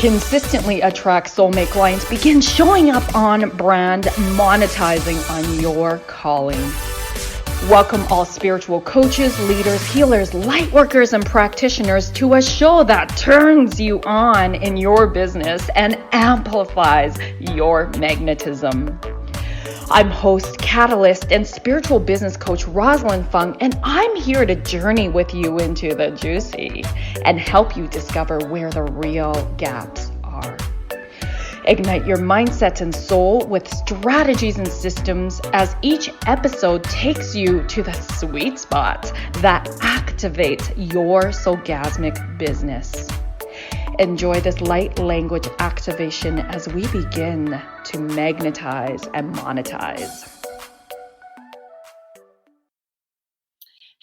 consistently attract soulmate clients, begin showing up on brand, monetizing on your calling. Welcome all spiritual coaches, leaders, healers, light workers, and practitioners to a show that turns you on in your business and amplifies your magnetism. I'm host, catalyst, and spiritual business coach Rosalyn Fung, and I'm here to journey with you into the juicy and help you discover where the real gaps are. Ignite your mindset and soul with strategies and systems as each episode takes you to the sweet spots that activate your soulgasmic business. Enjoy this light language activation as we begin to magnetize and monetize.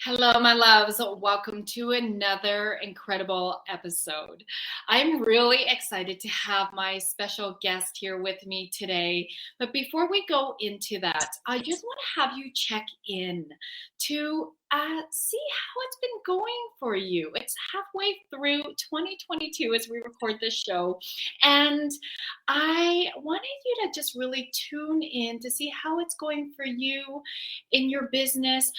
Hello, my loves. Welcome to another incredible episode. I'm really excited to have my special guest here with me today. But before we go into that, I just want to have you check in to see how it's been going for you. It's halfway through 2022 as we record this show. And I wanted you to just really tune in to see how it's going for you in your business.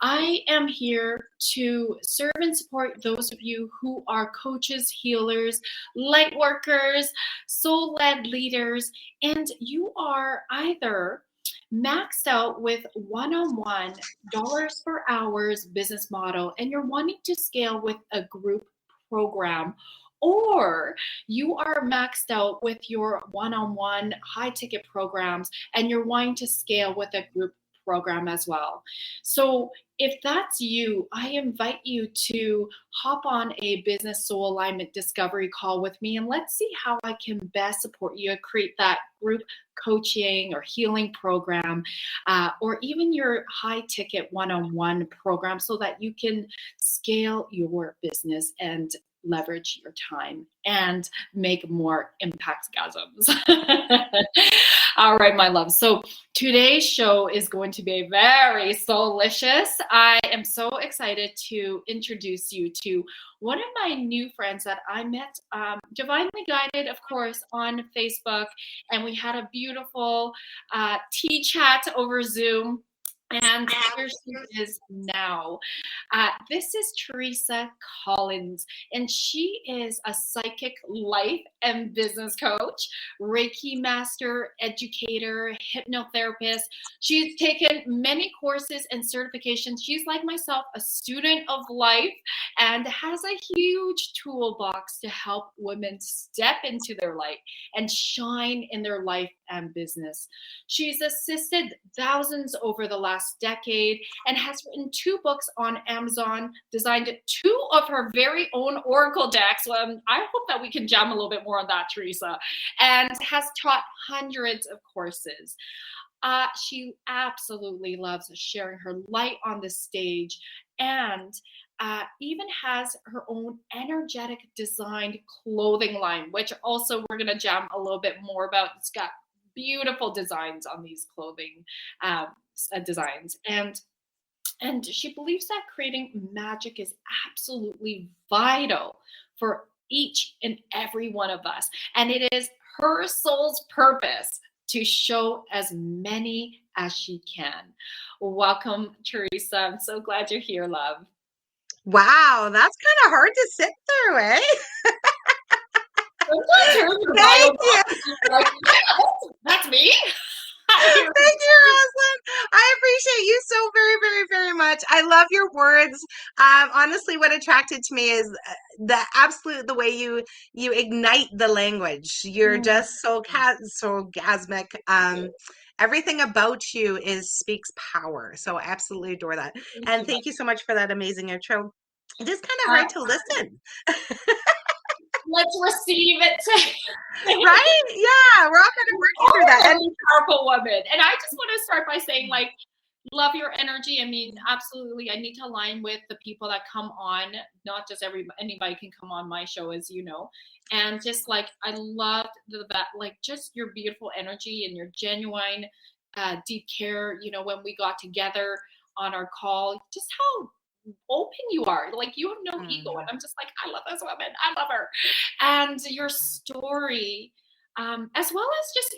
I am here to serve and support those of you who are coaches, healers, light workers, soul-led leaders, and you are either maxed out with one-on-one dollars per hours business model and you're wanting to scale with a group program, or you are maxed out with your one-on-one high ticket programs and you're wanting to scale with a group program as well. So if that's you, I invite you to hop on a business soul alignment discovery call with me and let's see how I can best support you to create that group coaching or healing program, or even your high ticket one-on-one program so that you can scale your business and leverage your time and make more impactgasms. All right, my love. So today's show is going to be very soulicious. I am so excited to introduce you to one of my new friends that I met, Divinely Guided, of course, on Facebook, and we had a beautiful tea chat over Zoom. And here she is now. This is Teresa Collins, and she is a psychic life and business coach, Reiki master, educator, hypnotherapist. She's taken many courses and certifications. She's like myself, a student of life, and has a huge toolbox to help women step into their light and shine in their life and business. She's assisted thousands over the last decade and has written 2 books on Amazon, designed 2 of her very own oracle decks. I hope that we can jam a little bit more on that, Teresa, and has taught hundreds of courses. She absolutely loves sharing her light on the stage, and even has her own energetic designed clothing line, which also we're going to jam a little bit more about. It's got beautiful designs on these clothing designs, and she believes that creating magic is absolutely vital for each and every one of us, and it is her soul's purpose to show as many as she can. Welcome, Teresa. I'm so glad you're here, love. Wow, that's kind of hard to sit through, eh? Thank you. That's me. Thank you, Rosalyn. I appreciate you so very, very, very much. I love your words. Honestly, what attracted to me is the way you ignite the language. You're just so gasmic. Everything about you speaks power. So I absolutely adore that. And thank you so much for that amazing intro. It is kind of hard to listen. Let's receive it. Right? Yeah, we're all kind of working through that. And powerful woman. And I just want to start by saying, like, love your energy. I mean, absolutely. I need to align with the people that come on. Not just anybody can come on my show, as you know. And just like, I loved just your beautiful energy and your genuine, deep care. You know, when we got together on our call, just how open you are. Like, you have no ego. And I'm just like, I love this woman. I love her. And your story, as well as just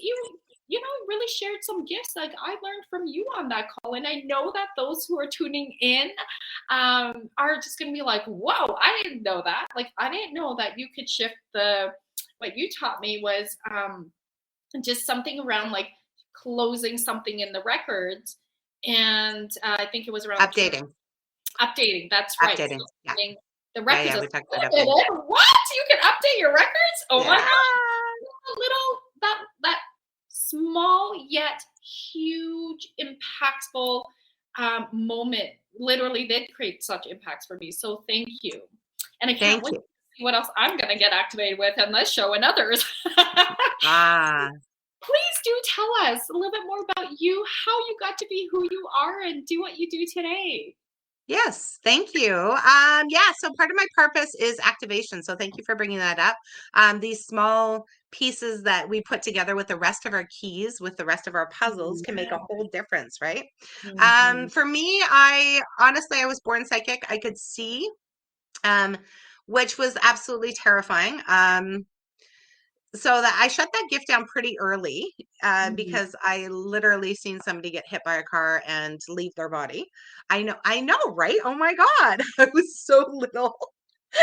you know, really shared some gifts. Like, I learned from you on that call. And I know that those who are tuning in are just going to be like, whoa, I didn't know that. Like, I didn't know that you could shift what you taught me was just something around like closing something in the records. And I think it was around Updating. Updating. That's right. Updating. So Yeah. the records. We talked about updating. What? You can update your records? Oh my God. A little, that small yet huge, impactful moment literally did create such impacts for me. So thank you. And I can't wait to see what else I'm going to get activated with on this show and others. Please do tell us a little bit more about you, how you got to be who you are and do what you do today. Yes, thank you. So part of my purpose is activation. So thank you for bringing that up. These small pieces that we put together with the rest of our keys, with the rest of our puzzles, can make a whole difference, right? For me, I was born psychic. I could see, which was absolutely terrifying. So that I shut that gift down pretty early because I literally seen somebody get hit by a car and leave their body. I know, right? Oh my God. I was so little.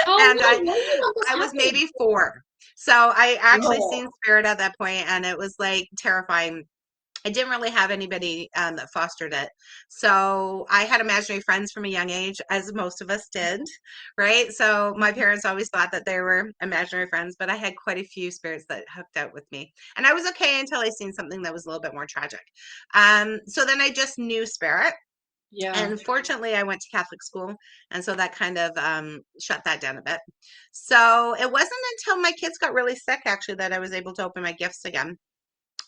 And I was maybe 4. So I actually seen spirit at that point, and it was like terrifying. I didn't really have anybody that fostered it. So I had imaginary friends from a young age, as most of us did, right? So my parents always thought that they were imaginary friends, but I had quite a few spirits that hooked out with me. And I was okay until I seen something that was a little bit more tragic. So then I just knew spirit. Yeah. And fortunately, I went to Catholic school. And so that kind of shut that down a bit. So it wasn't until my kids got really sick, actually, that I was able to open my gifts again.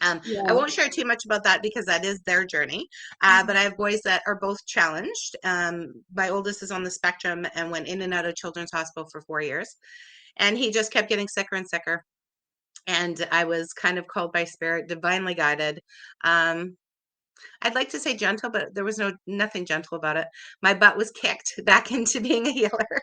I won't share too much about that because that is their journey. But I have boys that are both challenged. My oldest is on the spectrum and went in and out of children's hospital for 4 years. And he just kept getting sicker and sicker. And I was kind of called by spirit, divinely guided. I'd like to say gentle, but there was nothing gentle about it. My butt was kicked back into being a healer.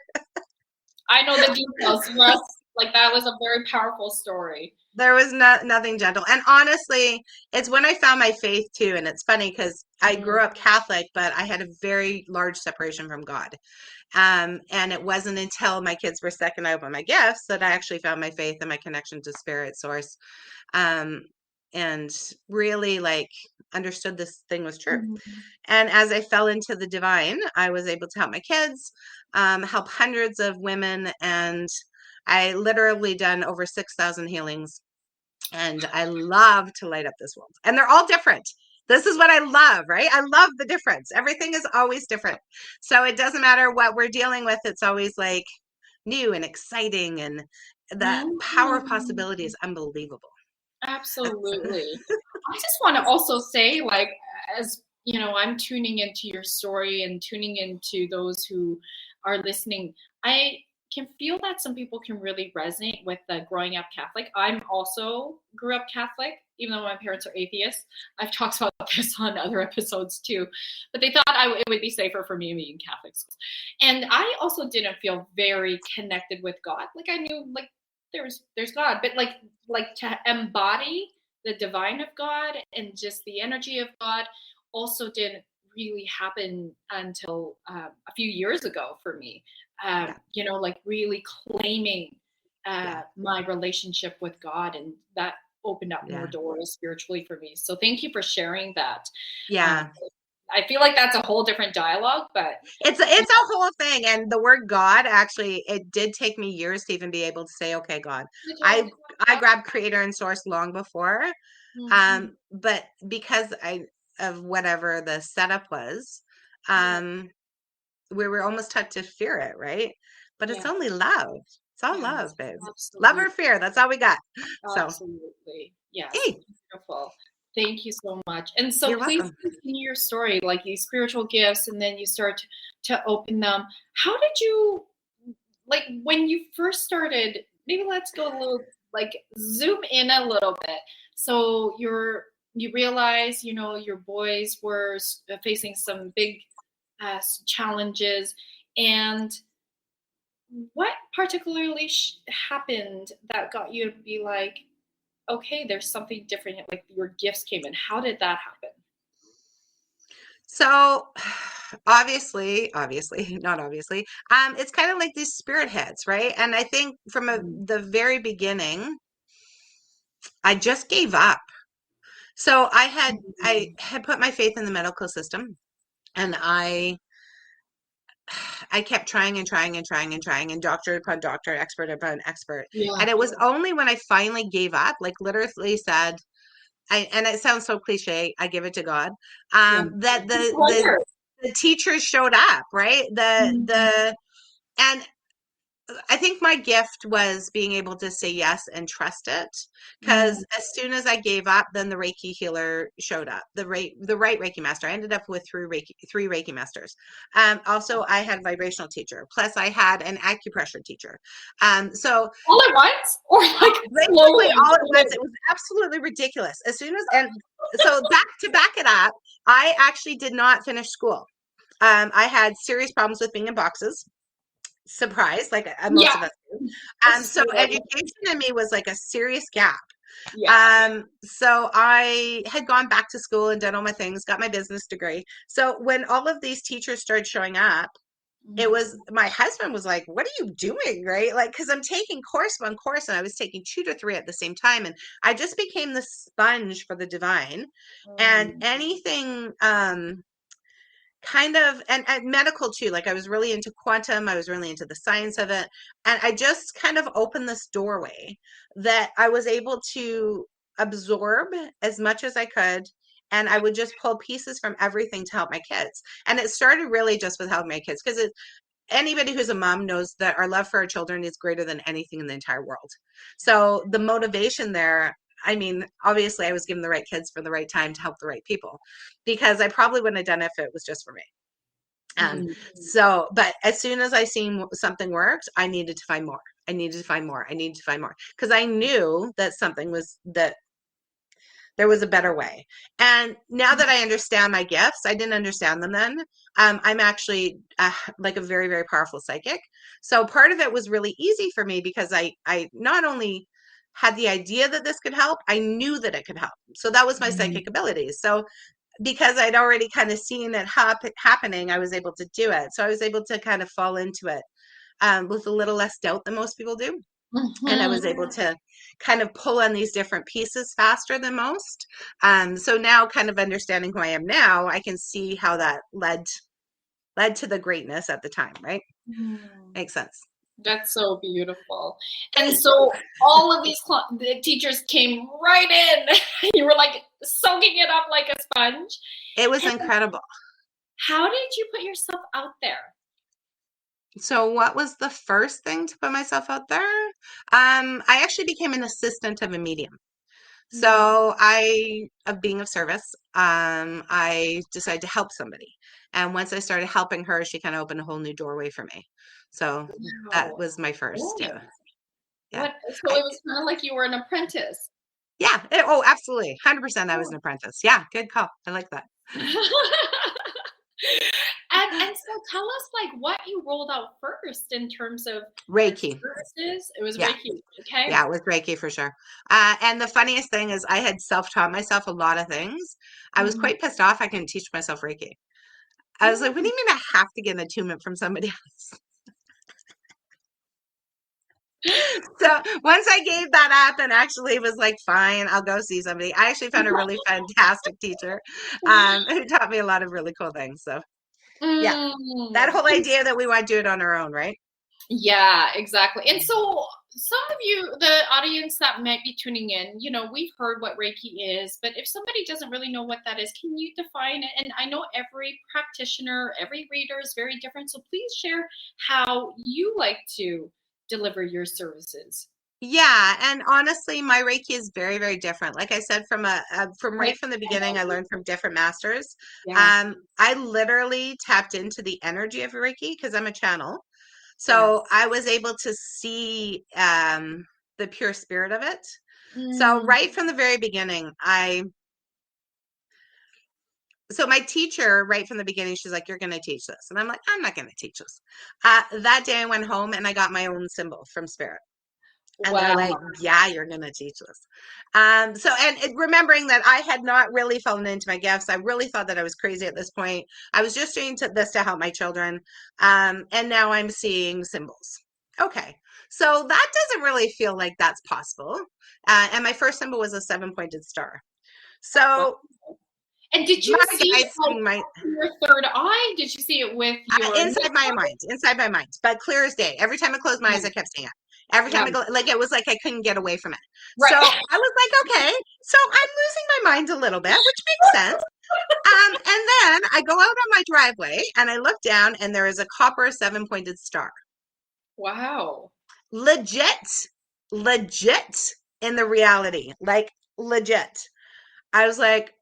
I know the details. Russ, like, that was a very powerful story. There was nothing gentle. And honestly, it's when I found my faith too. And it's funny because I grew up Catholic, but I had a very large separation from God. And it wasn't until my kids were sick and I opened my gifts that I actually found my faith and my connection to spirit source. And really like understood this thing was true. And as I fell into the divine, I was able to help my kids, help hundreds of women. And I literally done over 6,000 healings. And I love to light up this world. And they're all different. This is what I love, right? I love the difference. Everything is always different. So it doesn't matter what we're dealing with. It's always like new and exciting. And the power of possibility is unbelievable. Absolutely. I just want to also say, like, as you know, I'm tuning into your story and tuning into those who are listening. I can feel that some people can really resonate with the growing up Catholic. I'm also grew up Catholic, even though my parents are atheists. I've talked about this on other episodes too, but they thought it would be safer for me being Catholic schools. And I also didn't feel very connected with God. Like, I knew, like, there's God, but like to embody the divine of God and just the energy of God also didn't really happen until a few years ago for me. You know, like really claiming my relationship with God, and that opened up more doors spiritually for me. So thank you for sharing that. I feel like that's a whole different dialogue, but it's a whole thing. And the word God, actually, it did take me years to even be able to say, okay, God. I grabbed creator and source long before. But because of whatever the setup was, we were almost taught to fear it, right? But it's only love. It's all love, babe. Absolutely. Love or fear. That's all we got. Absolutely. Yes. Hey. Beautiful. Thank you so much. And so You're please welcome. continue your story, like these spiritual gifts, and then you start to open them. How did you, like, when you first started, maybe let's go a little, like, zoom in a little bit. So you realize, you know, your boys were facing some big challenges, And what particularly happened that got you to be like, okay, there's something different, like your gifts came in? How did that happen? So obviously, not obviously, it's kind of like these spirit heads, right? And I think from the very beginning, I just gave up. So I had put my faith in the medical system, and I kept trying and trying and trying and trying, and doctor upon doctor, expert upon expert. Yeah. And it was only when I finally gave up, like literally said, and it sounds so cliche, I give it to God, that the teachers showed up, right? And I think my gift was being able to say yes and trust it, because as soon as I gave up, then the Reiki healer showed up, the right Reiki master. I ended up with three Reiki masters. Also, I had a vibrational teacher. Plus, I had an acupressure teacher. So all at once, or like basically all at once. It was absolutely ridiculous. As soon as so to back it up, I actually did not finish school. I had serious problems with being in boxes. Surprise, like most of us do. So education in me was like a serious gap. So I had gone back to school and done all my things, got my business degree. So when all of these teachers started showing up, it was, my husband was like, what are you doing? Right? Like, cause I'm taking course and I was taking 2 to 3 at the same time. And I just became the sponge for the divine, and anything, kind of, and medical too. Like I was really into quantum. I was really into the science of it. And I just kind of opened this doorway that I was able to absorb as much as I could. And I would just pull pieces from everything to help my kids. And it started really just with helping my kids, because anybody who's a mom knows that our love for our children is greater than anything in the entire world. So the motivation there, I mean, obviously I was given the right kids for the right time to help the right people, because I probably wouldn't have done it if it was just for me. So, but as soon as I seen something worked, I needed to find more. I needed to find more. I needed to find more, because I knew that that there was a better way. And now that I understand my gifts, I didn't understand them then. I'm actually like a very, very powerful psychic. So part of it was really easy for me, because I not only had the idea that this could help, I knew that it could help. So that was my psychic abilities. So because I'd already kind of seen it happening, I was able to do it. So I was able to kind of fall into it with a little less doubt than most people do. And I was able to kind of pull on these different pieces faster than most. So now, kind of understanding who I am now, I can see how that led to the greatness at the time, right? Makes sense. That's so beautiful. And so all of these the teachers came right in. You were like soaking it up like a sponge. It was incredible. How did you put yourself out there? So what was the first thing to put myself out there? I actually became an assistant of a medium. So of being of service, I decided to help somebody. And once I started helping her, she kind of opened a whole new doorway for me. So that was my first. Yeah. So it was kind of like you were an apprentice. Yeah. Absolutely. 100%. I was an apprentice. Yeah. Good call. I like that. And so tell us, like, what you rolled out first in terms of Reiki services. It was Reiki. Okay. Yeah, it was Reiki for sure. And the funniest thing is, I had self-taught myself a lot of things. I was quite pissed off I couldn't teach myself Reiki. I was like, what do you mean I have to get an attunement from somebody else? So once I gave that up and actually was like, fine, I'll go see somebody, I actually found a really fantastic teacher who taught me a lot of really cool things. So yeah, that whole idea that we want to do it on our own, right? Yeah, exactly. And so some of you, the audience that might be tuning in, we've heard what Reiki is, but if somebody doesn't really know what that is, can you define it? And I know every practitioner, every reader is very different. So please share how you like to deliver your services. Yeah, and honestly, my Reiki is very, very different. Like I said, from right from the beginning, I learned from different masters. Yeah. I literally tapped into the energy of Reiki because I'm a channel. So I was able to see the pure spirit of it. So right from the very beginning, so my teacher, right from the beginning, she's like, you're going to teach this. And I'm like, I'm not going to teach this. That day I went home and I got my own symbol from spirit. And they're Wow. like, yeah, you're going to teach this. Remembering that I had not really fallen into my gifts. I really thought that I was crazy at this point. I was just doing this to help my children. And now I'm seeing symbols. Okay. So that doesn't really feel like that's possible. And my first symbol was a 7-pointed star. So and did you my see guides my your third eye? Did you see it with your inside my mind, but clear as day. Every time I closed my eyes, I kept seeing it. Every time I go, like, it was like I couldn't get away from it. Right. So I was like, okay, so I'm losing my mind a little bit, which makes sense. And then I go out on my driveway and I look down and there is a copper 7-pointed star. Wow. Legit in the reality, like legit. I was like,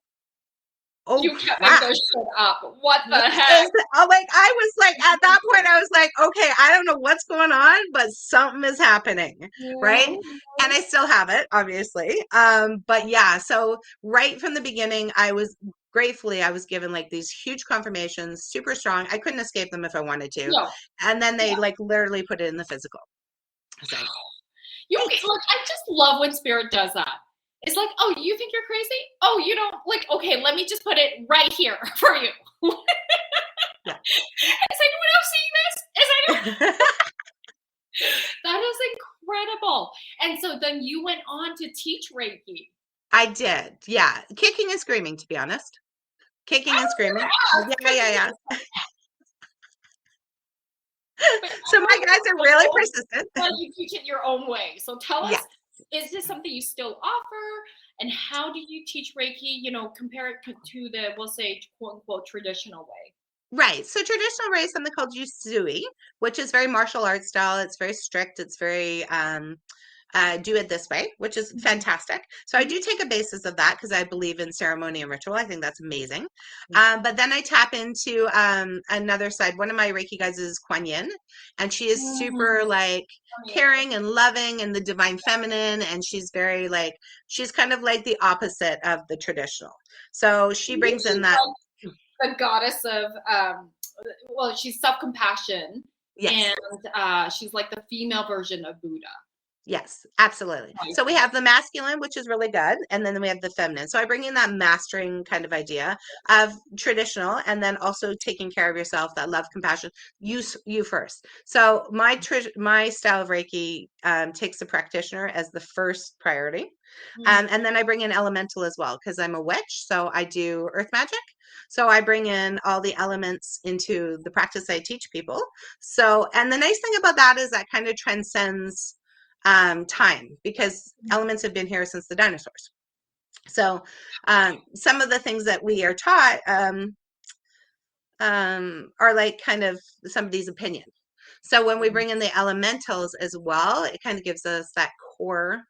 oh, you kept crap. this shit up. What the heck? I was like, at that point, I was like, okay, I don't know what's going on, but something is happening, right? And I still have it, obviously. But yeah, so right from the beginning, I was given like these huge confirmations, super strong. I couldn't escape them if I wanted to. No. And then they like literally put it in the physical. So, look, I just love when spirit does that. It's like, oh, you think you're crazy? Oh, you don't like, okay, let me just put it right here for you. Yeah. Is anyone else seeing this? Is anyone? That is incredible. And so then you went on to teach Reiki. I did. Yeah. Kicking and screaming, to be honest. Kicking and screaming. Yeah. So my guys are really persistent. But you teach it your own way. So tell us, Yes. Is this something you still offer? And how do you teach Reiki, compare it to the, we'll say, quote unquote, traditional way? Right. So traditional way is something called Yusui, which is very martial arts style. It's very strict. It's very do it this way, which is fantastic. So I do take a basis of that because I believe in ceremony and ritual. I think that's amazing. But then I tap into another side. One of my Reiki guides is Kuan Yin, and she is super like caring and loving and the divine feminine. And she's very like, she's kind of like the opposite of the traditional. So she brings in that. The goddess of, she's self-compassion. Yes. And she's like the female version of Buddha. Yes, absolutely. So we have the masculine, which is really good. And then we have the feminine. So I bring in that mastering kind of idea of traditional and then also taking care of yourself, that love, compassion, you first. So my style of Reiki takes the practitioner as the first priority. And then I bring in elemental as well because I'm a witch. So I do earth magic. So I bring in all the elements into the practice I teach people. So, and the nice thing about that is that kind of transcends time because elements have been here since the dinosaurs. So some of the things that we are taught are like kind of somebody's opinion. So when we bring in the elementals as well, it kind of gives us that core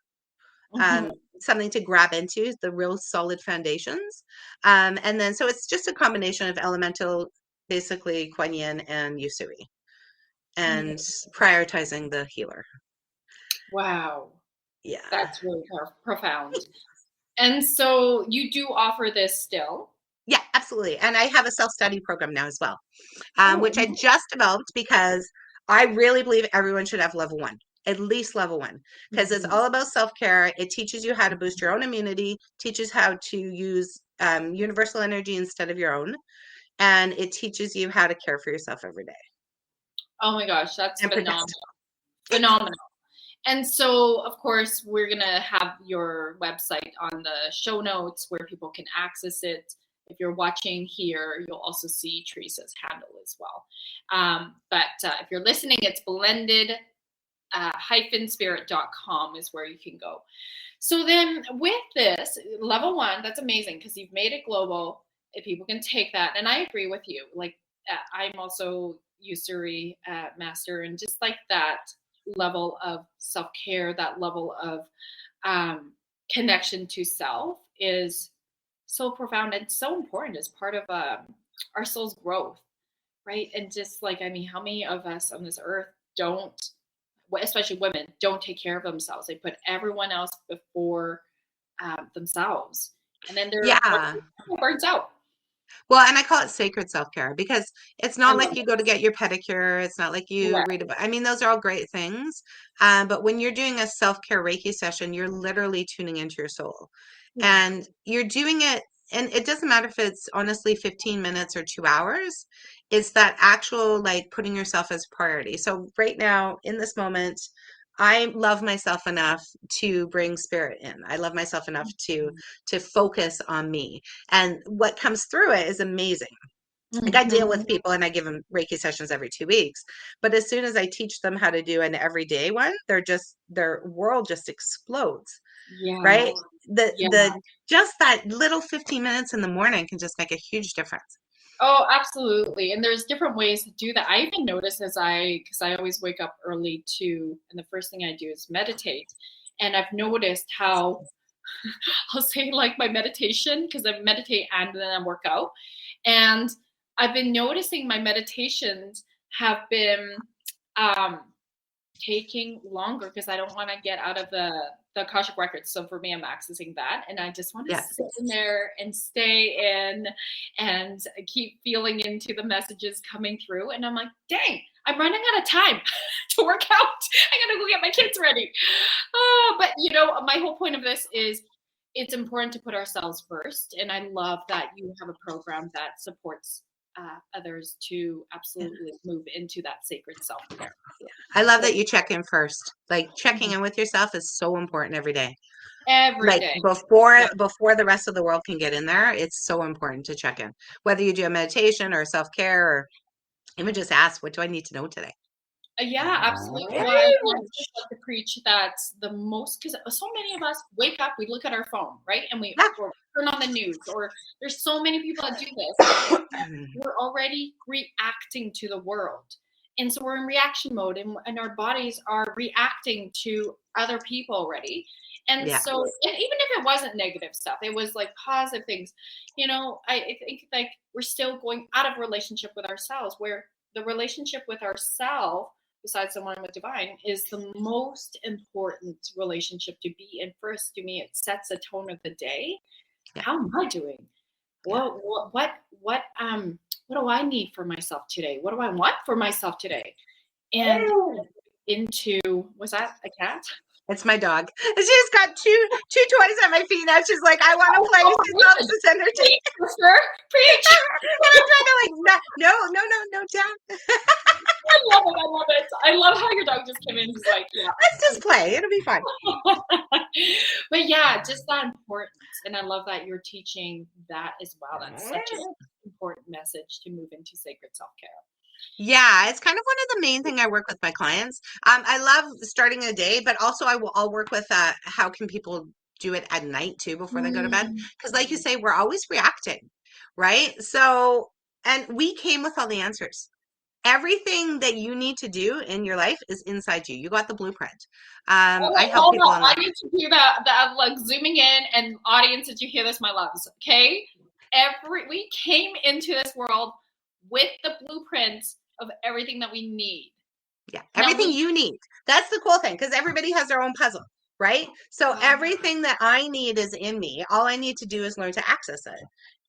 something to grab into, the real solid foundations. And then so it's just a combination of elemental, basically Kuan Yin and Yusui, and prioritizing the healer. Wow. Yeah. That's really profound. And so you do offer this still? Yeah, absolutely. And I have a self-study program now as well, which I just developed because I really believe everyone should have level 1, at least level 1, because it's all about self-care. It teaches you how to boost your own immunity, teaches how to use universal energy instead of your own, and it teaches you how to care for yourself every day. Oh my gosh, that's phenomenal. Phenomenal. And so, of course, we're going to have your website on the show notes where people can access it. If you're watching here, you'll also see Teresa's handle as well. But if you're listening, it's blended-spirit.com is where you can go. So then with this, level 1, that's amazing because you've made it global. If people can take that. And I agree with you. Like, I'm also Yusui master, and just like that level of self-care, that level of connection to self is so profound and so important as part of our soul's growth, right? And just like, I mean, how many of us on this earth don't, especially women, don't take care of themselves? They put everyone else before themselves, and then they're burns out. Well, and I call it sacred self-care because it's I not love like you it. go to get your pedicure. It's not like you Correct. read a book. I mean, those are all great things. But when you're doing a self-care Reiki session, you're literally tuning into your soul. Yeah. And you're doing it, and it doesn't matter if it's honestly 15 minutes or 2 hours. It's that actual like putting yourself as a priority. So right now, in this moment, I love myself enough to bring spirit in. I love myself enough to focus on me. And what comes through it is amazing. Like I deal Mhm. with people and I give them Reiki sessions every 2 weeks. But as soon as I teach them how to do an everyday one, their world just explodes, Yeah. right? Yeah. The just that little 15 minutes in the morning can just make a huge difference. Oh, absolutely. And there's different ways to do that. I even notice because I always wake up early too, and the first thing I do is meditate. And I've noticed how I'll say like my meditation, because I meditate and then I work out. And I've been noticing my meditations have been um, taking longer because I don't want to get out of the Akashic records. So for me, I'm accessing that, and I just want to Yeah. sit in there and stay in and keep feeling into the messages coming through. And I'm like, dang, I'm running out of time to work out. I gotta go get my kids ready. But you know, my whole point of this is it's important to put ourselves first, and I love that you have a program that supports others to absolutely move into that sacred self-care. I love So that you check in first. Like checking in with yourself is so important every day. every Like day. Yeah. before the rest of the world can get in there, it's so important to check in. Whether you do a meditation or self-care or even just ask, what do I need to know today? Yeah, absolutely. Well, I always like to preach that the most, because so many of us wake up, we look at our phone, right? And Yeah. or turn on the news, or there's so many people that do this. We're already reacting to the world. And so we're in reaction mode, and our bodies are reacting to other people already. And Yeah. so, and even if it wasn't negative stuff, it was like positive things, you know, I think like we're still going out of relationship with ourselves, where the relationship with ourselves, besides the one with divine, is the most important relationship to be in. First, to me, it sets a tone of the day. Yeah. How am I doing? Yeah. What do I need for myself today? What do I want for myself today? And into, was that a cat? It's my dog. She's got two toys at my feet now. She's like, I want to Oh, play. oh, She's all this energy. preach, sister, preach. And I'm trying to like, no, Dad. I love it. I love it. I love how your dog just came in. He's like, yeah. Let's just play. It'll be fun. But yeah, just that importance. And I love that you're teaching that as well. That's such an important message to move into sacred self-care. Yeah, it's kind of one of the main thing I work with my clients. I love starting a day, but also I'll work with how can people do it at night too before they go to bed? Because like you say, we're always reacting, right? So, and we came with all the answers. Everything that you need to do in your life is inside you. You got the blueprint. I help Hold people on. on I that. need to do that, like zooming in, and audience, did you hear this, my loves? Okay. We came into this world with the blueprint of everything that we need. Yeah, Now everything you need. That's the cool thing because everybody has their own puzzle, right? So everything that I need is in me. All I need to do is learn to access it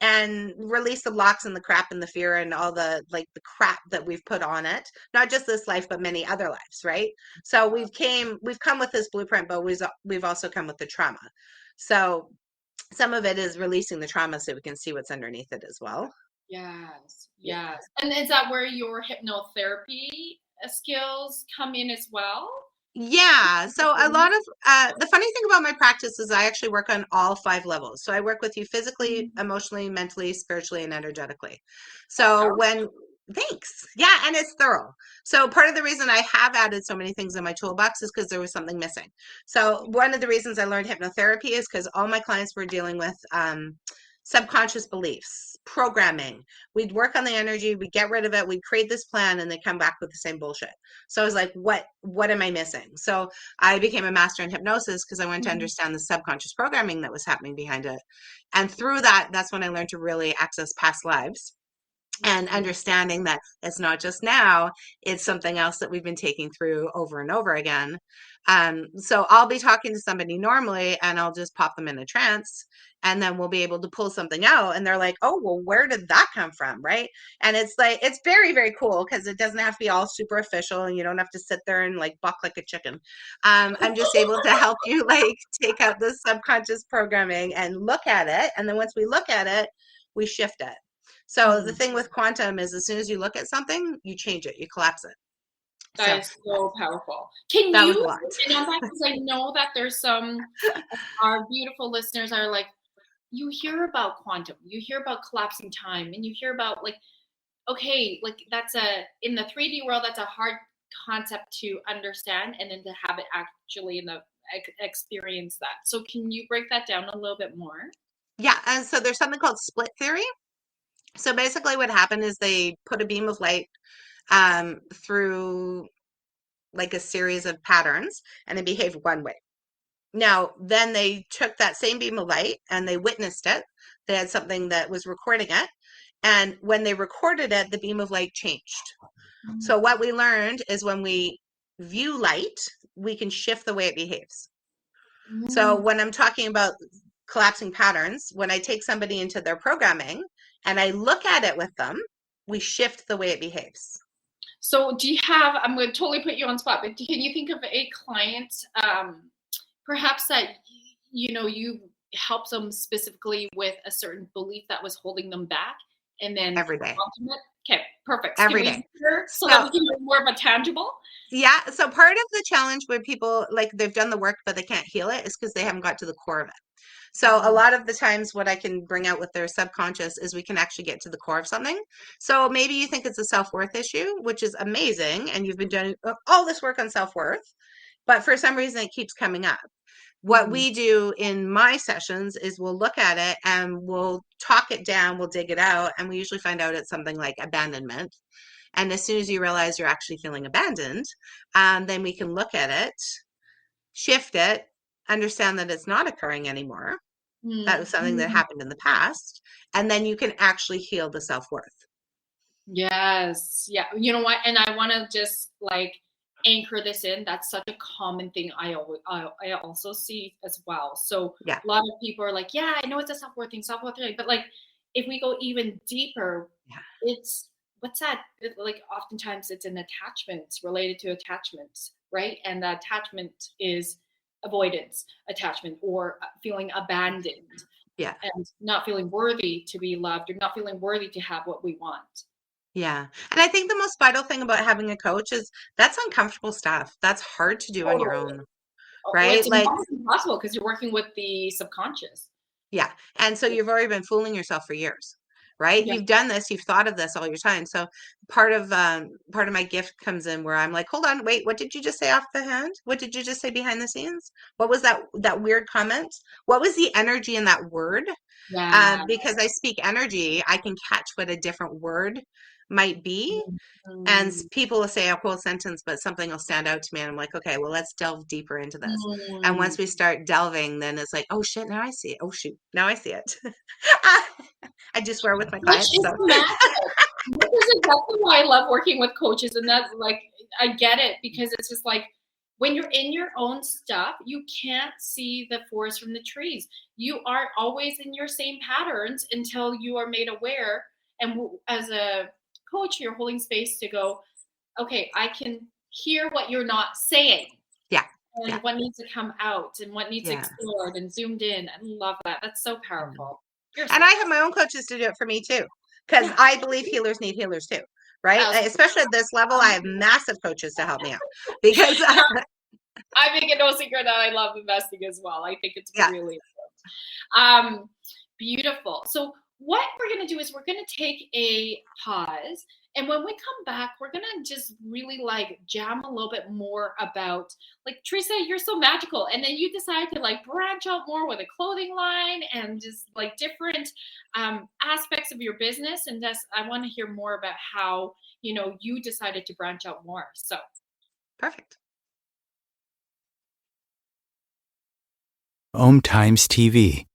and release the blocks and the crap and the fear and all the like the crap that we've put on it. Not just this life, but many other lives, right? So we've come with this blueprint, but we've also come with the trauma. So some of it is releasing the trauma so we can see what's underneath it as well. Yes, yes. And is that where your hypnotherapy skills come in as well? Yeah. So a lot of the funny thing about my practice is I actually work on all 5 levels. So I work with you physically, emotionally, mentally, spiritually, and energetically. So thanks. Yeah, and it's thorough. So part of the reason I have added so many things in my toolbox is because there was something missing. So one of the reasons I learned hypnotherapy is because all my clients were dealing with subconscious beliefs, programming. We'd work on the energy, we'd get rid of it, we'd create this plan, and they come back with the same bullshit. So I was like, what am I missing? So I became a master in hypnosis because I wanted to understand the subconscious programming that was happening behind it. And through that, that's when I learned to really access past lives. and understanding that it's not just now, it's something else that we've been taking through over and over again. So I'll be talking to somebody normally and I'll just pop them in a trance, and then we'll be able to pull something out and they're like, oh, well, where did that come from? Right. And it's like, it's very, very cool because it doesn't have to be all super official and you don't have to sit there and like buck like a chicken. I'm just able to help you like take out the subconscious programming and look at it. And then once we look at it, we shift it. So the thing with quantum is as soon as you look at something, you change it, you collapse it. That is so powerful. Can that was a you, lot. and on that, because I know that there's some, our beautiful listeners are like, you hear about quantum, you hear about collapsing time, and you hear about like, okay, like that's in the 3D world, that's a hard concept to understand, and then to have it actually in the experience that. So can you break that down a little bit more? Yeah, and so there's something called split theory. So basically what happened is they put a beam of light through like a series of patterns and it behaved one way. Now, then they took that same beam of light and they witnessed it. They had something that was recording it. And when they recorded it, the beam of light changed. So what we learned is when we view light, we can shift the way it behaves. So when I'm talking about collapsing patterns, when I take somebody into their programming and I look at it with them, we shift the way it behaves. So do you have, I'm going to totally put you on spot, but can you think of a client, perhaps that, you know, you helped them specifically with a certain belief that was holding them back, and then every day. Okay, perfect. Every day. So that we can do more of a tangible. Yeah. So part of the challenge where people like they've done the work, but they can't heal it is because they haven't got to the core of it. So a lot of the times what I can bring out with their subconscious is we can actually get to the core of something. So maybe you think it's a self-worth issue, which is amazing. And you've been doing all this work on self-worth, but for some reason it keeps coming up. What we do in my sessions is we'll look at it and we'll talk it down, we'll dig it out, and we usually find out it's something like abandonment. And as soon as you realize you're actually feeling abandoned, then we can look at it, shift it, understand that it's not occurring anymore. That was something that happened in the past. And then you can actually heal the self-worth. Yes. Yeah. You know what? And I want to just like anchor this in. That's such a common thing I also see as well. So yeah. A lot of people are like, yeah, I know it's a self-worth thing, but like if we go even deeper, it's what's that? Like oftentimes it's an attachment related to attachments, right? And the attachment is avoidance attachment or feeling abandoned. Yeah. And not feeling worthy to be loved or not feeling worthy to have what we want. Yeah. And I think the most vital thing about having a coach is that's uncomfortable stuff. That's hard to do on your own. Right? Well, it's like impossible because you're working with the subconscious. Yeah. And so you've already been fooling yourself for years. Right? Yeah. You've done this, you've thought of this all your time. So part of my gift comes in where I'm like, hold on, wait, what did you just say off the hand? What did you just say behind the scenes? What was that weird comment? What was the energy in that word? Yeah. Because I speak energy, I can catch what a different word might be. And people will say a whole sentence, but something will stand out to me. And I'm like, okay, well, let's delve deeper into this. And once we start delving, then it's like, oh shit, now I see it. Oh shoot, now I see it. I just swear with my clients. Which is magic. This is exactly why I love working with coaches. And that's like, I get it because it's just like, when you're in your own stuff, you can't see the forest from the trees. You are always in your same patterns until you are made aware. And as a coach, you're holding space to go, okay, I can hear what you're not saying. Yeah. And what needs to come out and what needs explored and zoomed in. I love that. That's so powerful. And I have my own coaches to do it for me too, because I believe healers need healers too. Right. Especially at this level, I have massive coaches to help me out because I make it no secret that I love investing as well. I think it's really important. Beautiful. So what we're going to do is we're going to take a pause. And when we come back, we're going to just really like jam a little bit more about like, Teresa, you're so magical. And then you decide to like branch out more with a clothing line and just like different aspects of your business. And just, I want to hear more about how, you know, you decided to branch out more. So perfect. OMTimes TV.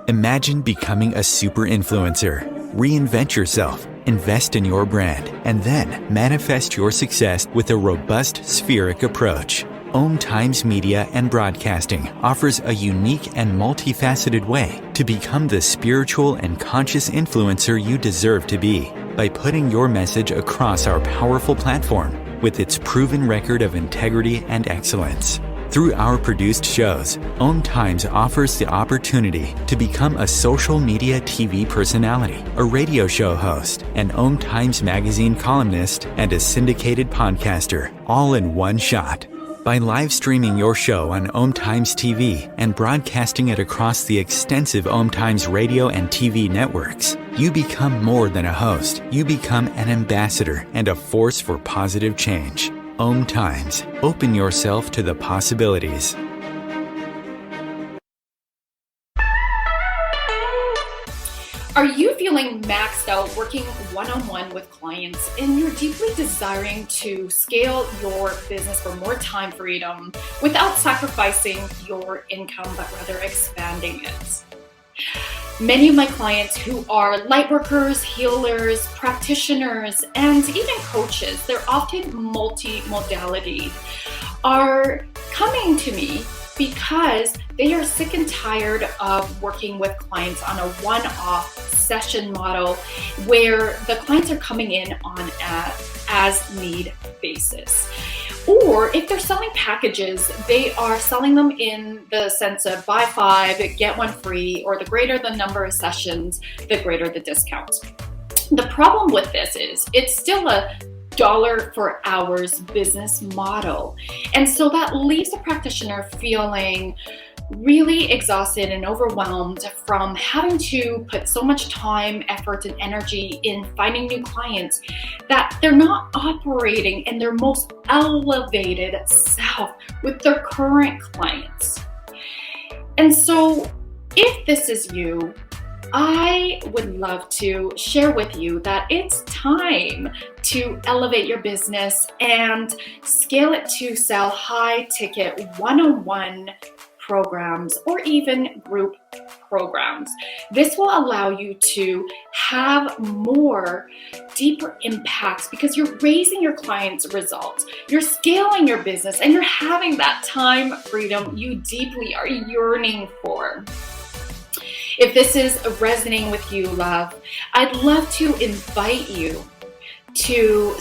Imagine becoming a super influencer. Reinvent yourself, invest in your brand, and then manifest your success with a robust spheric approach. OMTimes Media and Broadcasting offers a unique and multifaceted way to become the spiritual and conscious influencer you deserve to be by putting your message across our powerful platform with its proven record of integrity and excellence. Through our produced shows, OMTimes offers the opportunity to become a social media TV personality, a radio show host, an OMTimes magazine columnist, and a syndicated podcaster, all in one shot. By live streaming your show on OMTimes TV and broadcasting it across the extensive OMTimes radio and TV networks, you become more than a host. You become an ambassador and a force for positive change. OMTimes. Open yourself to the possibilities. Are you feeling maxed out working one-on-one with clients and you're deeply desiring to scale your business for more time freedom without sacrificing your income, but rather expanding it? Many of my clients who are lightworkers, healers, practitioners, and even coaches, they're often multi-modality, are coming to me because they are sick and tired of working with clients on a one-off session model where the clients are coming in on an as-need basis. Or if they're selling packages, they are selling them in the sense of buy 5, get 1 free, or the greater the number of sessions, the greater the discount. The problem with this is it's still a dollar for hours business model. And so that leaves the practitioner feeling really exhausted and overwhelmed from having to put so much time, effort, and energy in finding new clients that they're not operating in their most elevated self with their current clients. And so if this is you, I would love to share with you that it's time to elevate your business and scale it to sell high ticket one-on-one programs or even group programs. This will allow you to have more deeper impacts because you're raising your clients' results, you're scaling your business, and you're having that time freedom you deeply are yearning for. If this is resonating with you, love, I'd love to invite you to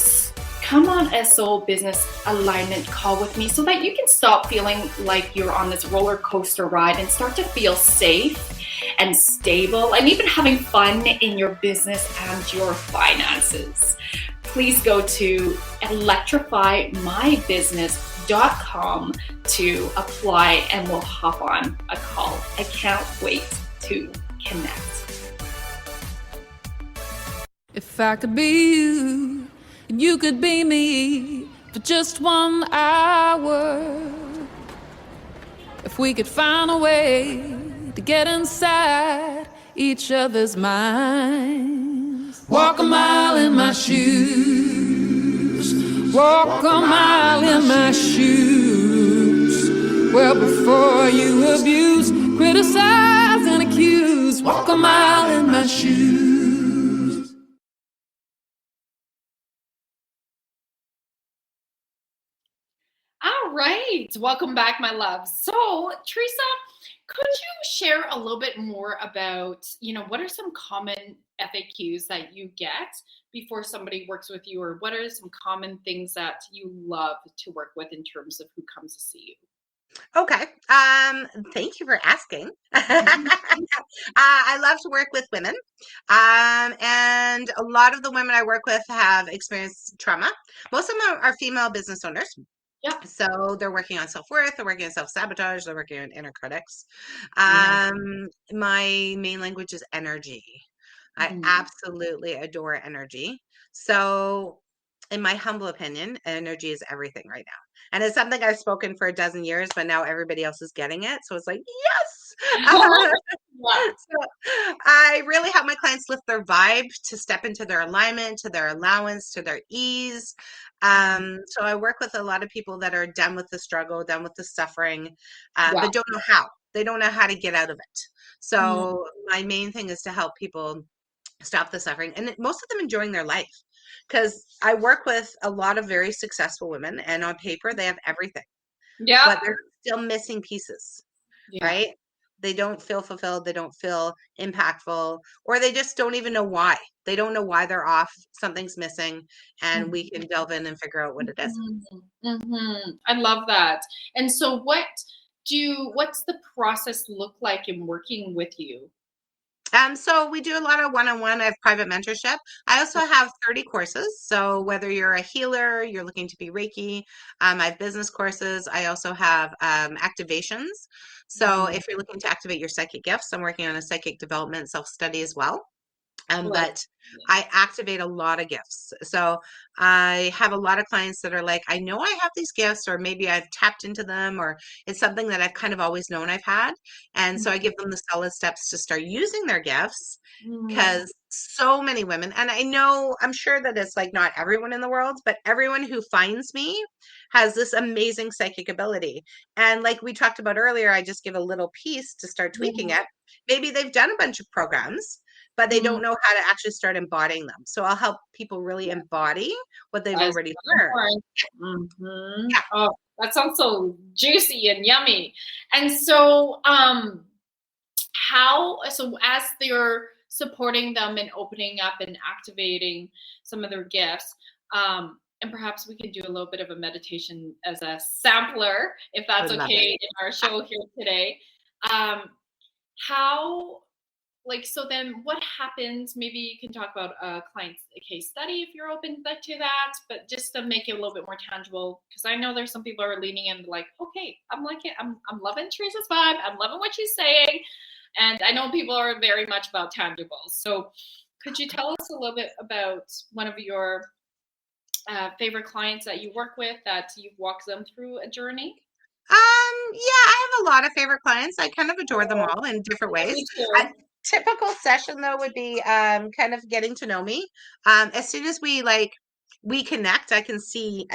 come on a soul business alignment call with me so that you can stop feeling like you're on this roller coaster ride and start to feel safe and stable and even having fun in your business and your finances. Please go to electrifymybusiness.com to apply and we'll hop on a call. I can't wait to connect. If I could be you, and you could be me for just 1 hour. If we could find a way to get inside each other's minds. Walk a mile in my shoes. Walk a mile in my shoes. Well, before you abuse, criticize and accuse. Walk a mile in my shoes. All right, welcome back, my love. So, Teresa, could you share a little bit more about, what are some common FAQs that you get before somebody works with you, or what are some common things that you love to work with in terms of who comes to see you? Okay. Thank you for asking. I love to work with women. And a lot of the women I work with have experienced trauma. Most of them are female business owners. Yeah. So they're working on self-worth, they're working on self-sabotage, they're working on inner critics. Yeah. My main language is energy. I absolutely adore energy. So in my humble opinion, energy is everything right now. And it's something I've spoken for a dozen years, but now everybody else is getting it. So it's like, yes. So I really help my clients lift their vibe to step into their alignment, to their allowance, to their ease. So I work with a lot of people that are done with the struggle, done with the suffering, but don't know how. They don't know how to get out of it. So my main thing is to help people stop the suffering, and most of them enjoying their life, because I work with a lot of very successful women, and on paper they have everything, Yeah. but they're still missing pieces, Yeah. right? They don't feel fulfilled, they don't feel impactful, or they just don't even know why. They don't know why they're off, something's missing, and we can delve in and figure out what it is. I love that. And so what's the process look like in working with you? So we do a lot of one-on-one. I have private mentorship. I also have 30 courses. So whether you're a healer, you're looking to be Reiki, I have business courses. I also have activations. So if you're looking to activate your psychic gifts, I'm working on a psychic development self-study as well. But I activate a lot of gifts. So I have a lot of clients that are like, I know I have these gifts, or maybe I've tapped into them, or it's something that I've kind of always known I've had. And so I give them the solid steps to start using their gifts, because so many women, and I'm sure that it's like not everyone in the world, but everyone who finds me has this amazing psychic ability. And like we talked about earlier, I just give a little piece to start tweaking it. Maybe they've done a bunch of programs, but they don't know how to actually start embodying them. So I'll help people really embody what they've already learned. Yeah. Oh, that sounds so juicy and yummy. And so, as they're supporting them and opening up and activating some of their gifts, and perhaps we can do a little bit of a meditation as a sampler, if that's okay, in our show here today. So then what happens, maybe you can talk about a client's case study if you're open to that, but just to make it a little bit more tangible, because I know there's some people who are leaning in like, okay, I'm loving Teresa's vibe. I'm loving what she's saying. And I know people are very much about tangibles. So could you tell us a little bit about one of your favorite clients that you work with, that you've walked them through a journey? Yeah, I have a lot of favorite clients. I kind of adore them all in different ways. A typical session though would be kind of getting to know me. As soon as we connect, I can see,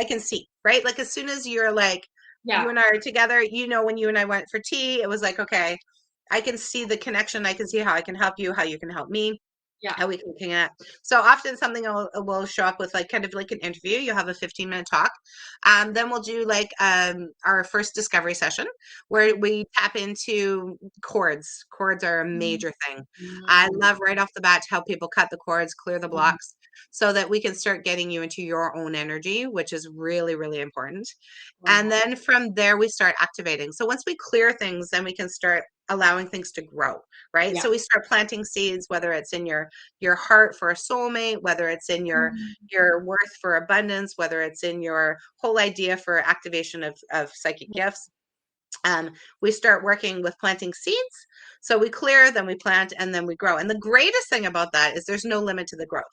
right? Like as soon as you're like, you and I are together, when you and I went for tea, it was like, okay, I can see the connection. I can see how I can help you, how you can help me. How we can connect. So often something will show up with like kind of like an interview. You'll have a 15-minute talk. Then we'll do like our first discovery session where we tap into cords. Cords are a major thing. I love right off the bat to help people cut the cords, clear the blocks, so that we can start getting you into your own energy, which is really, really important. And then from there, we start activating. So once we clear things, then we can start allowing things to grow, right? So we start planting seeds, whether it's in your heart for a soulmate, whether it's in your worth for abundance, whether it's in your whole idea for activation of psychic gifts. We start working with planting seeds. So we clear, then we plant, and then we grow. And the greatest thing about that is there's no limit to the growth.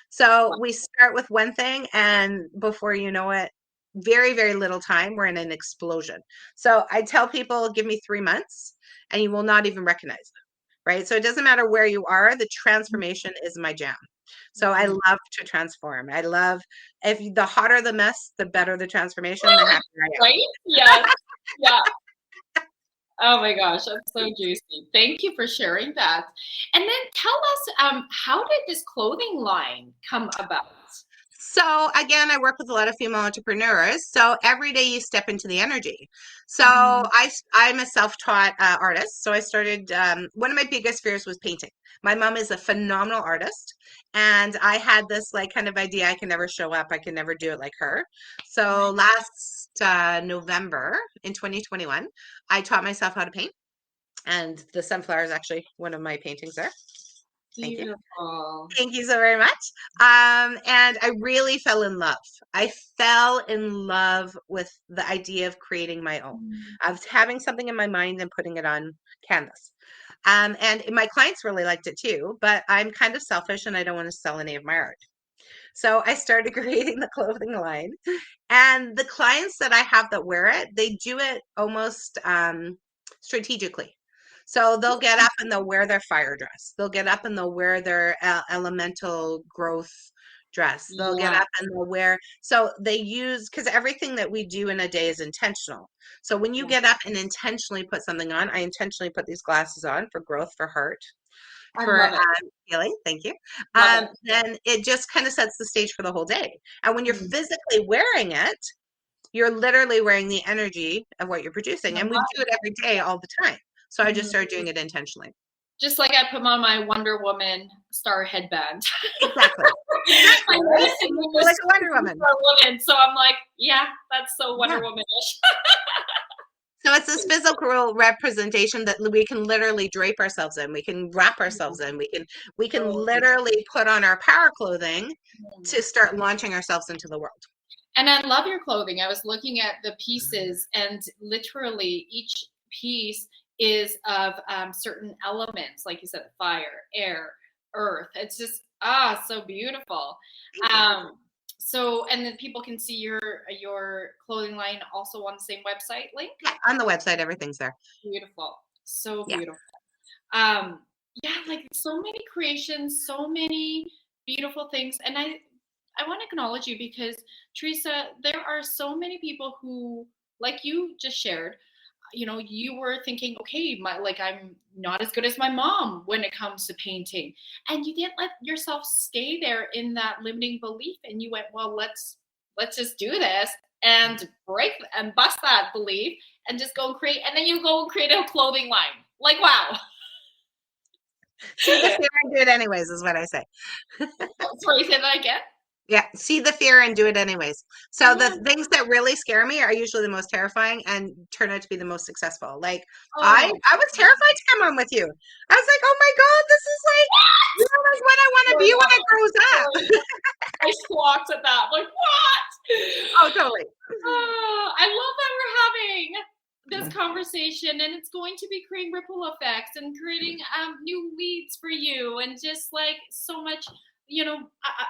So we start with one thing, and before you know it, very, very little time, we're in an explosion. So I tell people, give me 3 months and you will not even recognize it, right? So it doesn't matter where you are, the transformation is my jam. So I love to transform. I love, the hotter the mess, the better the transformation, the happier I am. Right? Yes. Yeah. Oh my gosh, that's so juicy. Thank you for sharing that. And then tell us, how did this clothing line come about? So again, I work with a lot of female entrepreneurs. So every day you step into the energy. So I'm a self-taught artist. So I started, one of my biggest fears was painting. My mom is a phenomenal artist. And I had this like kind of idea, I can never show up. I can never do it like her. So last November in 2021, I taught myself how to paint. And the sunflower is actually one of my paintings there. Thank you. Thank you so very much. And I really fell in love. I fell in love with the idea of creating my own, of having something in my mind and putting it on canvas. And my clients really liked it too, but I'm kind of selfish and I don't want to sell any of my art. So I started creating the clothing line, and the clients that I have that wear it, they do it almost strategically. So they'll get up and they'll wear their fire dress. They'll get up and they'll wear their elemental growth dress. They'll get up and they'll wear. So they use, because everything that we do in a day is intentional. So when you get up and intentionally put something on, I intentionally put these glasses on for growth, for heart, for healing. Thank you. Then it just kind of sets the stage for the whole day. And when you're physically wearing it, you're literally wearing the energy of what you're producing. And we do it every day, all the time. So I just started doing it intentionally. Just like I put on my Wonder Woman star headband. Exactly. Like a Wonder Woman. So I'm like, yeah, that's so Wonder Woman-ish. So it's this physical representation that we can literally drape ourselves in. We can wrap ourselves in. We can literally put on our power clothing to start launching ourselves into the world. And I love your clothing. I was looking at the pieces, and literally each piece is of certain elements, like you said, fire, air, earth. It's just so beautiful. So, and then people can see your clothing line also on the same website link. Yeah, on the website, everything's there. Beautiful, so beautiful. Like so many creations, so many beautiful things, and I want to acknowledge you because Teresa, there are so many people who, like you just shared, you were thinking, okay, I'm not as good as my mom when it comes to painting. And you didn't let yourself stay there in that limiting belief. And you went, well, let's just do this and break and bust that belief and just go and create. And then you go and create a clothing line. Like, wow. See the fear and do it anyways is what I say. Sorry, say that again? Yeah, see the fear and do it anyways. So the things that really scare me are usually the most terrifying and turn out to be the most successful. Like I was terrified to come on with you. I was like, oh my God, this is like what I want to be when it grows up. I squawked at that. Like, what? Oh, totally. I love that we're having this conversation, and it's going to be creating ripple effects and creating new leads for you, and just like so much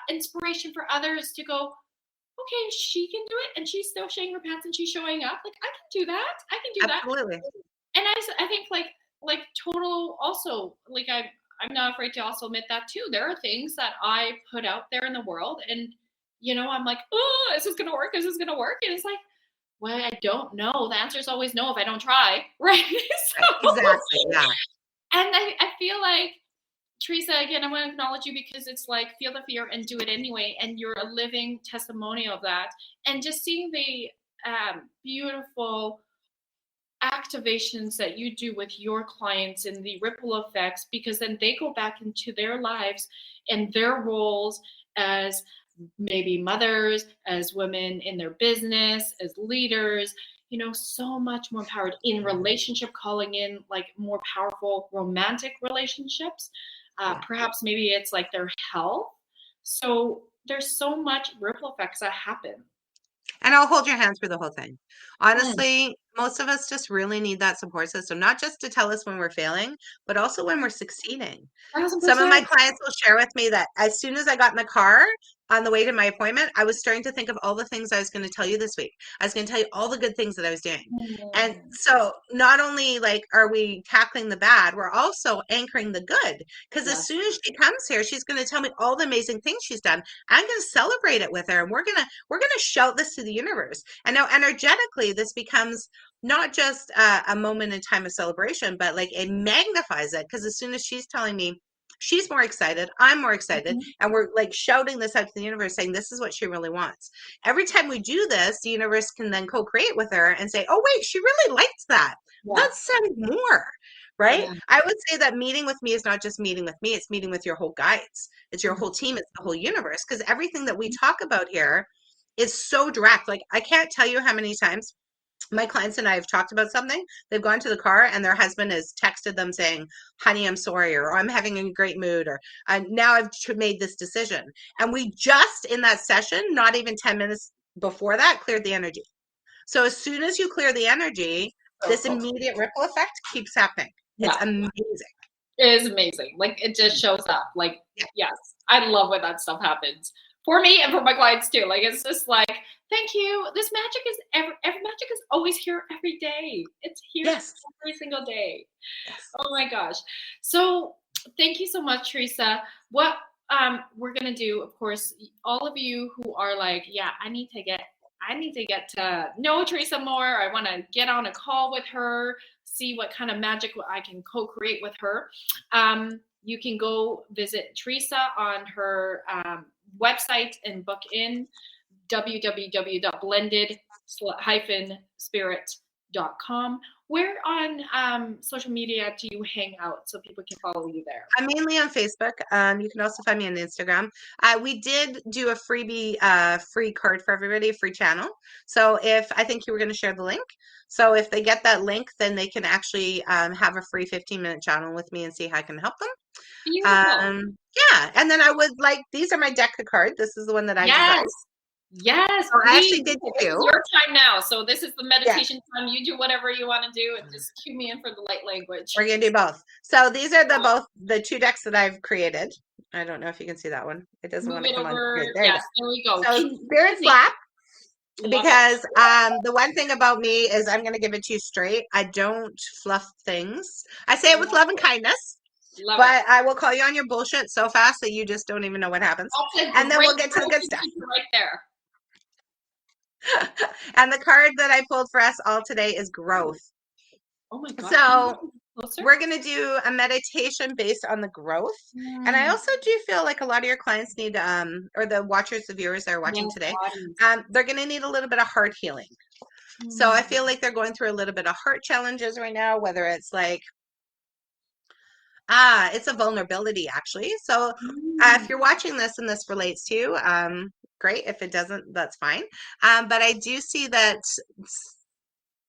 inspiration for others to go, okay, she can do it, and she's still showing her pants and she's showing up. Like, I can do that. I can do Absolutely. that. And I think like total also, like I'm not afraid to also admit that too. There are things that I put out there in the world, and I'm like, oh, is this gonna work? Is this gonna work? And it's like, well, I don't know. The answer is always no if I don't try, right? Exactly. Yeah. And I feel like, Teresa, again, I want to acknowledge you because it's like, feel the fear and do it anyway. And you're a living testimonial of that. And just seeing the beautiful activations that you do with your clients and the ripple effects, because then they go back into their lives and their roles as maybe mothers, as women in their business, as leaders, so much more empowered in relationship, calling in like more powerful romantic relationships. Perhaps maybe it's like their health. So there's so much ripple effects that happen. And I'll hold your hand through the whole thing. Honestly, most of us just really need that support system, not just to tell us when we're failing, but also when we're succeeding. 1,000%. Some of my clients will share with me that as soon as I got in the car on the way to my appointment, I was starting to think of all the things I was going to tell you this week. I was going to tell you all the good things that I was doing. And so not only like are we tackling the bad, we're also anchoring the good. Because as soon as she comes here, she's going to tell me all the amazing things she's done. I'm going to celebrate it with her, and we're going to shout this to the universe. And now energetically, this becomes not just a moment in time of celebration, but like it magnifies it. Because as soon as she's telling me she's more excited, I'm more excited, and we're like shouting this out to the universe, saying this is what she really wants. Every time we do this, the universe can then co-create with her and say, oh wait, she really likes that. Let's send more. Right? I would say that meeting with me is not just meeting with me, it's meeting with your whole guides. It's your whole team, it's the whole universe. Because everything that we talk about here is so direct. Like, I can't tell you how many times my clients and I have talked about something. They've gone to the car and their husband has texted them saying, honey, I'm sorry, or I'm having a great mood, or now I've made this decision. And we just in that session, not even 10 minutes before that, cleared the energy. So as soon as you clear the energy, this immediate ripple effect keeps happening. It's amazing. It is amazing. Like, it just shows up. Like, yes, I love when that stuff happens for me and for my clients too. Like, it's just like, thank you. This magic is every magic is always here every day. It's here every single day. Oh my gosh. So thank you so much, Teresa. What we're gonna do, of course, all of you who are like, yeah, I need to get to know Teresa more. I want to get on a call with her, see what kind of magic I can co-create with her. You can go visit Teresa on her website and book in www.blended-spirit.com. Where on social media do you hang out so people can follow you there? I'm mainly on Facebook. You can also find me on Instagram. We did do a freebie, free card for everybody, a free channel. So I think you were going to share the link. So if they get that link, then they can actually have a free 15-minute channel with me and see how I can help them. Beautiful. Yeah. And then I would these are my deck of cards. This is the one that I designed. Yes, so I actually did This two. is your time now. So this is the meditation time. You do whatever you want to do and just cue me in for the light language. We're gonna do both. So these are the two decks that I've created. I don't know if you can see that one. It doesn't want to come over. on. There Yes, there we go. So Spirit's lap. Love Because the one thing about me is I'm going to give it to you straight. I don't fluff things. I say it with love and kindness, but I will call you on your bullshit so fast that you just don't even know what happens. And then we'll get to the good stuff. Right there. And the card that I pulled for us all today is growth. Oh my God. So we're going to do a meditation based on the growth. And I also do feel like a lot of your clients need, or the watchers, the viewers that are watching today, they're going to need a little bit of heart healing. So I feel like they're going through a little bit of heart challenges right now, whether it's like, it's a vulnerability actually. So if you're watching this and this relates to you, great. If it doesn't, that's fine. But I do see that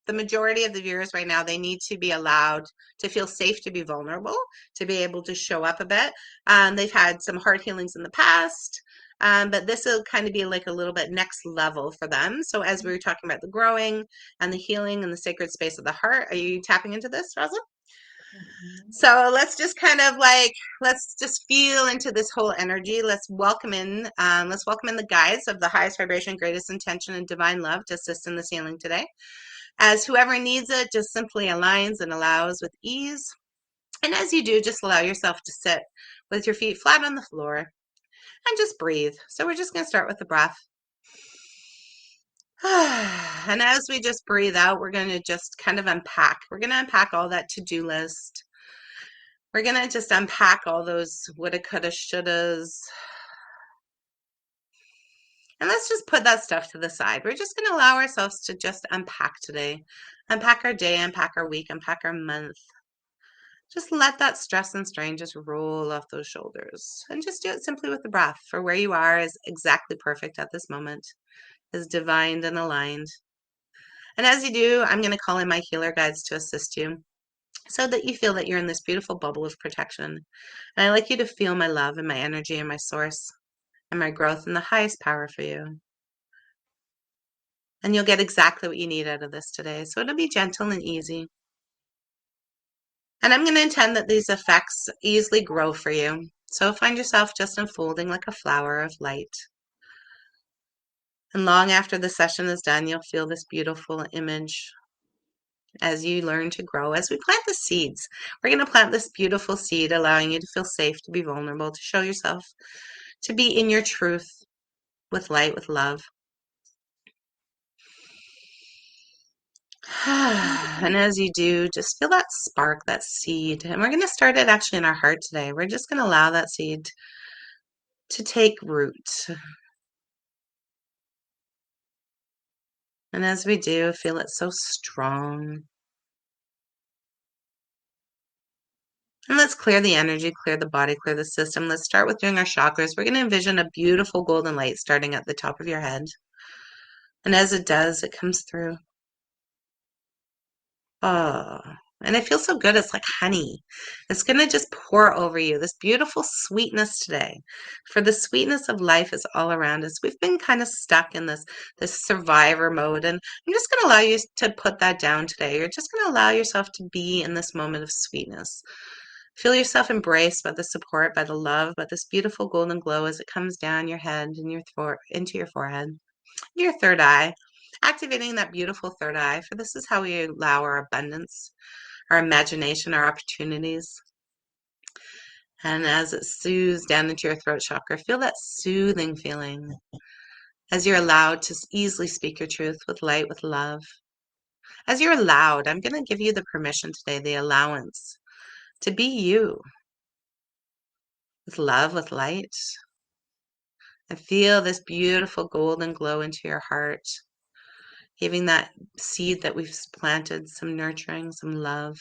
the majority of the viewers right now, they need to be allowed to feel safe to be vulnerable, to be able to show up a bit. They've had some heart healings in the past, but this will kind of be like a little bit next level for them. So as we were talking about the growing and the healing and the sacred space of the heart, are you tapping into this, Rosa? So let's just kind of let's just feel into this whole energy. Let's welcome in the guides of the highest vibration, greatest intention, and divine love to assist in this healing today. As whoever needs it just simply aligns and allows with ease. And as you do, just allow yourself to sit with your feet flat on the floor and just breathe. So we're just going to start with the breath. And as we just breathe out, we're going to just kind of unpack. We're going to unpack all that to-do list. We're going to just unpack all those woulda, coulda, shouldas. And let's just put that stuff to the side. We're just going to allow ourselves to just unpack today. Unpack our day, unpack our week, unpack our month. Just let that stress and strain just roll off those shoulders. And just do it simply with the breath. For where you are is exactly perfect at this moment. Is divined and aligned. And as you do, I'm going to call in my healer guides to assist you so that you feel that you're in this beautiful bubble of protection. And I'd like you to feel my love and my energy and my source and my growth in the highest power for you. And you'll get exactly what you need out of this today. So it'll be gentle and easy. And I'm going to intend that these effects easily grow for you. So find yourself just unfolding like a flower of light. And long after the session is done, you'll feel this beautiful image as you learn to grow. As we plant the seeds, we're going to plant this beautiful seed, allowing you to feel safe, to be vulnerable, to show yourself, to be in your truth with light, with love. And as you do, just feel that spark, that seed. And we're going to start it actually in our heart today. We're just going to allow that seed to take root. And as we do, feel it so strong. And let's clear the energy, clear the body, clear the system. Let's start with doing our chakras. We're going to envision a beautiful golden light starting at the top of your head. And as it does, it comes through. Oh, and it feels so good. It's like honey. It's going to just pour over you, this beautiful sweetness today. For the sweetness of life is all around us. We've been kind of stuck in this survivor mode. And I'm just going to allow you to put that down today. You're just going to allow yourself to be in this moment of sweetness. Feel yourself embraced by the support, by the love, by this beautiful golden glow as it comes down your head and into your forehead, your third eye. Activating that beautiful third eye, for this is how we allow our abundance, our imagination, our opportunities. And as it soothes down into your throat chakra, feel that soothing feeling as you're allowed to easily speak your truth with light, with love. As you're allowed, I'm going to give you the permission today, the allowance to be you with love, with light. And feel this beautiful golden glow into your heart, giving that seed that we've planted some nurturing, some love.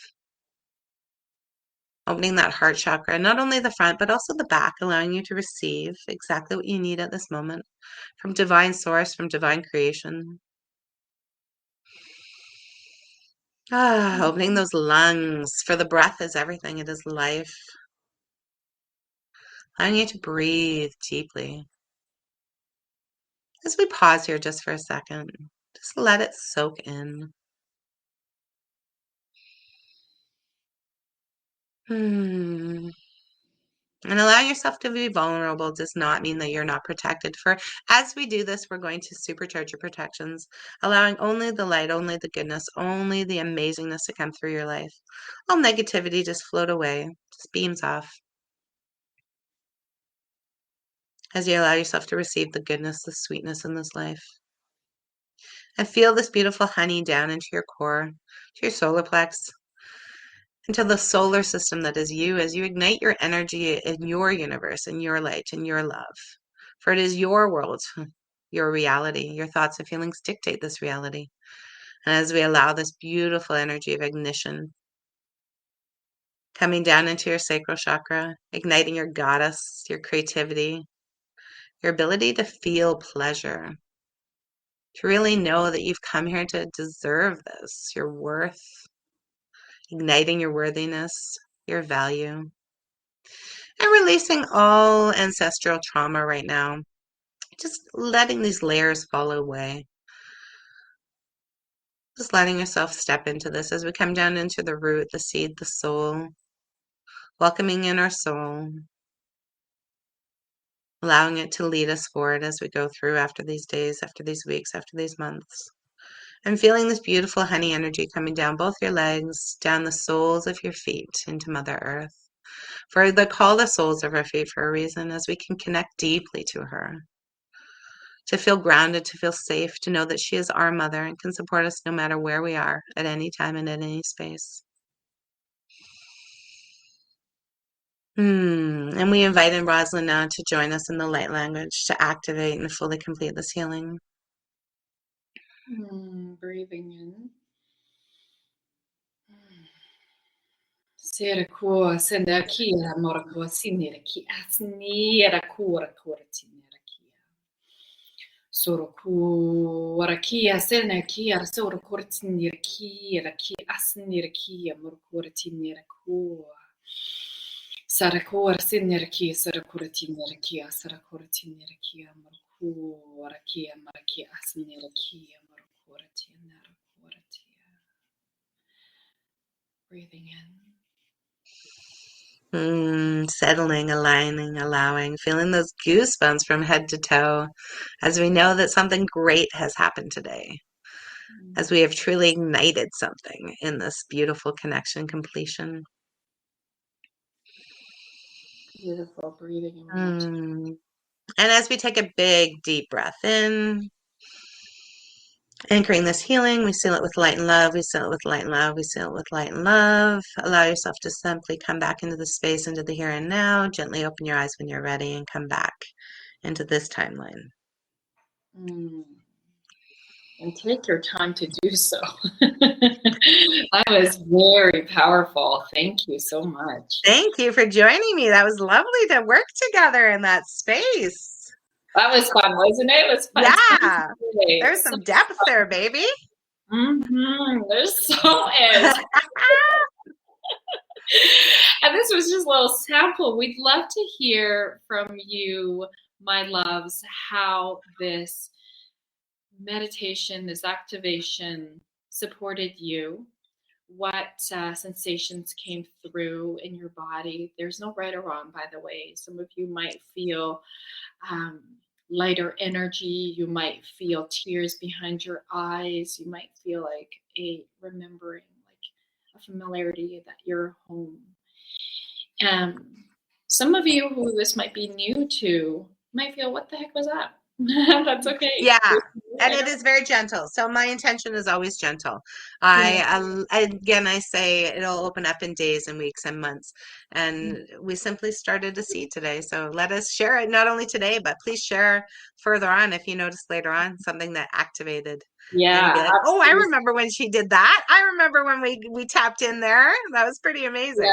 Opening that heart chakra, not only the front, but also the back, allowing you to receive exactly what you need at this moment from divine source, from divine creation. Opening those lungs, for the breath is everything. It is life. Allowing you to breathe deeply. As we pause here just for a second, just let it soak in. And allowing yourself to be vulnerable does not mean that you're not protected. For as we do this, we're going to supercharge your protections, allowing only the light, only the goodness, only the amazingness to come through your life. All negativity just float away, just beams off. As you allow yourself to receive the goodness, the sweetness in this life. And feel this beautiful honey down into your core, to your solar plex, into the solar system that is you, as you ignite your energy in your universe, in your light, in your love. For it is your world, your reality. Your thoughts and feelings dictate this reality. And as we allow this beautiful energy of ignition coming down into your sacral chakra, igniting your goddess, your creativity, your ability to feel pleasure, to really know that you've come here to deserve this, your worth, igniting your worthiness, your value. And releasing all ancestral trauma right now. Just letting these layers fall away. Just letting yourself step into this as we come down into the root, the seed, the soul. Welcoming in our soul. Allowing it to lead us forward as we go through after these days, after these weeks, after these months. And feeling this beautiful honey energy coming down both your legs, down the soles of your feet into Mother Earth. For they call the soles of our feet for a reason, as we can connect deeply to her. To feel grounded, to feel safe, to know that she is our mother and can support us no matter where we are, at any time and in any space. And we invite in Rosalyn now to join us in the light language to activate and fully complete this healing. Breathing in. Serako sendakia morako sineraki asnira kura tinerakia. Soroku warakia senakia soroku tinerakia raki asnirakia morako tineraku. Sarakor sineraki sarakura tinerakia sarakura tinerakia morako warakia marakia asnirakia morako tinerakia. Breathing in. Settling, aligning, allowing, feeling those goosebumps from head to toe as we know that something great has happened today, as we have truly ignited something in this beautiful connection completion. Beautiful breathing in. And as we take a big, deep breath in, anchoring this healing, we seal it with light and love, we seal it with light and love, we seal it with light and love. Allow yourself to simply come back into the space, into the here and now. Gently open your eyes when you're ready and come back into this timeline. And take your time to do so. That was very powerful. Thank you so much. Thank you for joining me. That was lovely to work together in that space. That was fun, wasn't it? It was fun. Yeah. There's some depth there, baby. There so is. And this was just a little sample. We'd love to hear from you, my loves, how this meditation, this activation supported you, what sensations came through in your body. There's no right or wrong, by the way. Some of you might feel lighter energy. You might feel tears behind your eyes. You might feel like a remembering, like a familiarity that you're home. some of you who this might be new to might feel, what the heck was that? That's okay. Yeah, and it is very gentle. So my intention is always gentle. Again, I say it'll open up in days and weeks and months. And we simply started a seed today. So let us share it, not only today, but please share further on if you notice later on something that activated. Yeah. And be like, oh, I remember when she did that. I remember when we tapped in there. That was pretty amazing.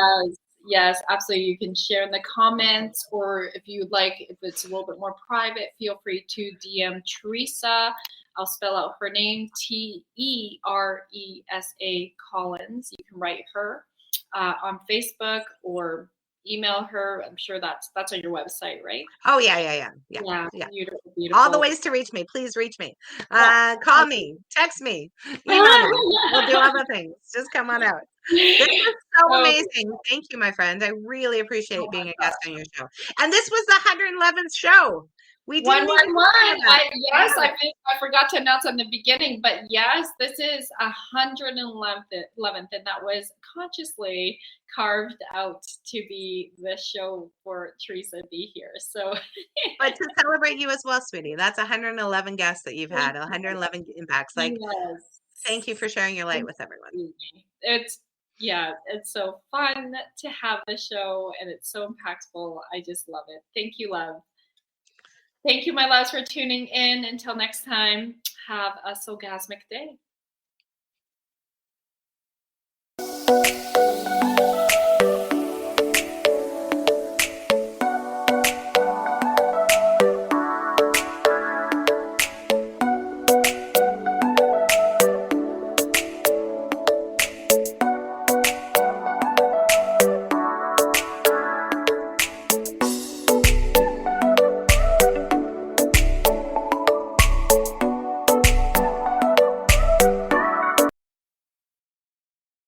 Yes, absolutely. You can share in the comments, or if you'd like, if it's a little bit more private, feel free to DM Teresa. I'll spell out her name, Teresa Collins. You can write her on Facebook or email her. I'm sure that's on your website, right? Oh, yeah. Beautiful. All the ways to reach me. Please reach me. Call me, text me, email me. We'll do other things. Just come on out. This was so amazing. Thank you, my friend. I really appreciate being a guest on your show. And this was the 111th show. We didn't even Yes, I forgot to announce in the beginning, but yes, this is 111th, and that was consciously carved out to be the show for Teresa to be here. So, but to celebrate you as well, sweetie. That's 111 guests that you've had, 111 impacts. Like, thank you for sharing your light with everyone. It's so fun to have the show, and it's so impactful. I just love it. Thank you, love. Thank you, my loves, for tuning in. Until next time, have a soulgasmic day.